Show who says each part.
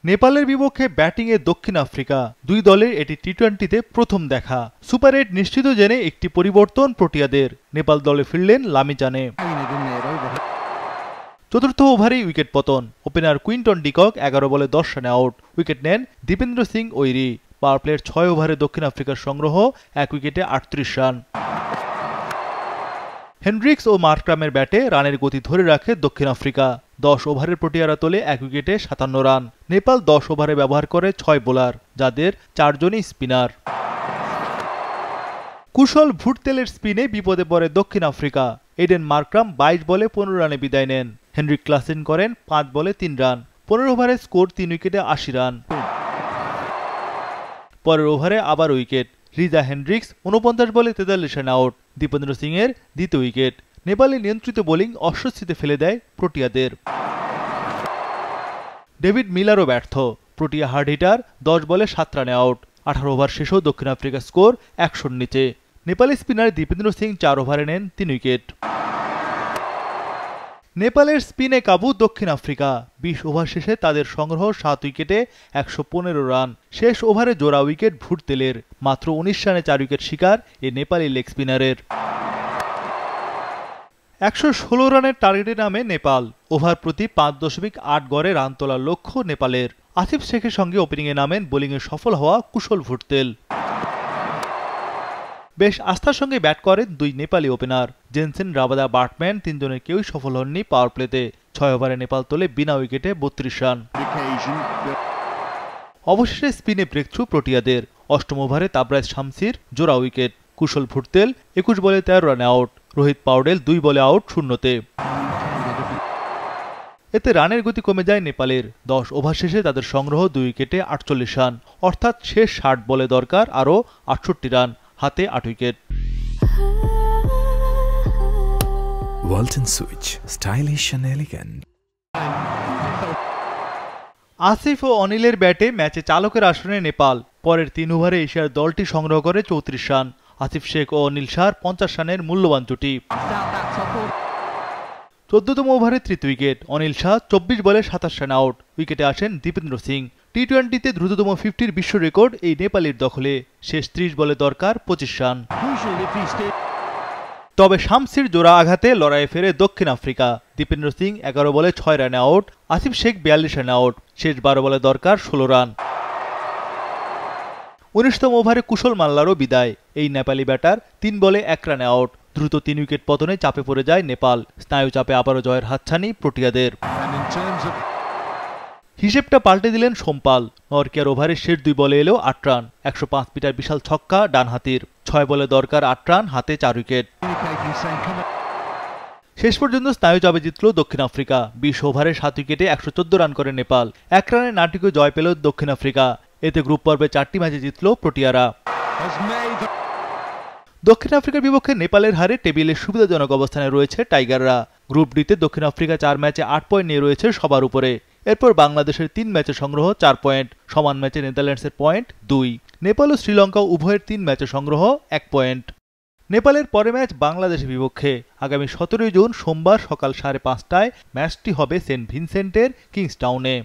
Speaker 1: নেপালের বিপক্ষে ব্যাটিংয়ে দক্ষিণ আফ্রিকা, দুই দলের এটি টি-20তে প্রথম দেখা। সুপার 8 নিশ্চিত জেনে একটি পরিবর্তন প্রোটিয়াদের, নেপাল দলে ফিরলেন লামিজানে। চতুর্থ ওভারেই উইকেট পতন, ওপেনার কুইন্টন ডিকক 11 বলে 10 রানে আউট। উইকেট নেন দীপেন্দ্র সিং ওইরি। পাওয়ার প্লের 6 ওভারে দক্ষিণ আফ্রিকার সংগ্রহ 1 উইকেটে 38 রান। হেনড্রিক্স ও মার্ক্রামের ব্যাটে রানের গতি ধরে রাখে দক্ষিণ আফ্রিকা। 10 ওভারের প্রোটিয়ারা তোলে 1 উইকেটে 57 রান। নেপাল 10 ওভারে ব্যবহার করে 6 বোলার, যাদের 4 জনই স্পিনার। কুশল ভুটতেলের স্পিনে বিপদে পড়ে দক্ষিণ আফ্রিকা। এডেন মার্ক্রাম 22 বলে 15 রানে বিদায় নেন। হেনরিক ক্লাসেন করেন 5 বলে 3 রান। 15 ওভারে স্কোর 3 উইকেটে 80 রান। পরের ওভারে আবার উইকেট, রিজা হেনড্রিক্স 49 বলে 43 রানে আউট। দীপেন্দ্র সিং এর দ্বিতীয় উইকেট। নেপালের নিয়ন্ত্রিত বোলিং অস্বস্তিতে ফেলে দেয় প্রোটিয়াদের। ডেভিড মিলারও ব্যর্থ, প্রোটিয়া হার্ড হিটার 10 বলে 7 রানে আউট। 18 ওভার শেষেও দক্ষিণ আফ্রিকার স্কোর 100-র নিচে। নেপালি স্পিনার দীপেন্দ্র সিং 4 ওভারে নেন 3 উইকেট। নেপালের স্পিনে কাবু দক্ষিণ আফ্রিকা। 20 ওভার শেষে তাদের সংগ্রহ 7 উইকেটে 115 রান। শেষ ওভারে জোড়া উইকেট ভুটতেলের। মাত্র 19 রানে 4 উইকেট শিকার এ নেপালি লেগ স্পিনারের। 116 রানের টার্গেটে নামে নেপাল। ওভার প্রতি 5.8 গড়ে রান তোলার লক্ষ্য নেপালের। আসিফ শেখের সঙ্গে ওপেনিংয়ে নামেন বোলিংয়ে সফল হওয়া কুশল ভুটতেল। বেশ আস্থার সঙ্গে ব্যাট করেন দুই নেপালি ওপেনার। জেনসেন, রাবাদা, বার্টম্যান তিনজনের কেউই সফল হননি পাওয়ার প্লেতে। 6 ওভারে নেপাল তোলে বিনা উইকেটে 32 রান। অবশেষে স্পিনে ব্রেকথ্রু প্রোটিয়াদের। 8ম ওভারে তাবরাজ শামসির জোড়া উইকেট। কুশল ভুটতেল 21 বলে 13 রানে আউট। রোহিত পাউডেল 2 বলে আউট শূন্যতে। এতে রানের গতি কমে যায় নেপালের। 10 ওভার শেষে তাদের সংগ্রহ 2 উইকেটে 48 রান। অর্থাৎ শেষ 60 বলে দরকার আরও 68 রান, হাতে 8 wicket.
Speaker 2: Walton switch, stylish and elegant.
Speaker 1: Asif ও অনিলের ব্যাটে ম্যাচে চালকের আসনে নেপাল। পরের 3 ওভারে এশিয়ার দলটি সংগ্রহ করে 34 রান। আসিফ শেখ ও অনিল শাহর 50 রানের মূল্যবান জুটি। 14তম ওভারে তৃতীয় উইকেট। অনিল শাহ 24 বলে 27 রানে আউট। উইকেটে আসেন দীপেন্দ্র সিং। টি-20তে দ্রুততম 50-র বিশ্ব রেকর্ড এই নেপালের দখলে। শেষ 30 বলে দরকার 25 রান। তবে শামসির জোড়া আঘাতে লড়াইয়ে ফেরে দক্ষিণ আফ্রিকা। দীপেন্দ্র সিং 11 বলে 6 রানে আউট। আসিফ শেখ 42 রানে আউট। শেষ 12 বলে দরকার 16 রান। 19তম ওভারে কুশল মাল্লারও বিদায়। এই নেপালি ব্যাটার 3 বলে 1 রানে আউট। দ্রুত 3 উইকেট পতনে চাপে পড়ে যায় নেপাল। স্নায়ু চাপে আবারও জয়ের হাতছানি প্রোটিয়াদের। হিসেবটা পাল্টে দিলেন সোমপাল। নরকিয়ার ওভারে শেষ 2 বলে এলেও 8 রান। 105 মিটার বিশাল ছক্কা ডানহাতির। 6 বলে দরকার 8 রান, হাতে 4 উইকেট। শেষ পর্যন্ত স্নায়ু চাপে জিতল দক্ষিণ আফ্রিকা। 20 ওভারে 7 উইকেটে 114 রান করে নেপাল। 1 রানে নাটকীয় জয় পেল দক্ষিণ আফ্রিকা। এতে গ্রুপ পর্বে 4টি ম্যাচে জিতল প্রোটিয়ারা। দক্ষিণ আফ্রিকার বিপক্ষে নেপালের হারে টেবিলের সুবিধাজনক অবস্থানে রয়েছে টাইগাররা। গ্রুপ ডিতে দক্ষিণ আফ্রিকা 4 ম্যাচে 8 পয়েন্ট নিয়ে রয়েছে সবার উপরে। এরপর বাংলাদেশের 3 ম্যাচে সংগ্রহ 4 পয়েন্ট। সমান ম্যাচে নেদারল্যান্ডসের পয়েন্ট 2। নেপাল ও শ্রীলঙ্কা উভয়ের 3 ম্যাচে সংগ্রহ 1 পয়েন্ট। নেপালের পরে ম্যাচ বাংলাদেশের বিপক্ষে। আগামী 17 জুন সোমবার সকাল 5:30টায় ম্যাচটি হবে সেন্ট ভিনসেন্টের কিংসটাউনে।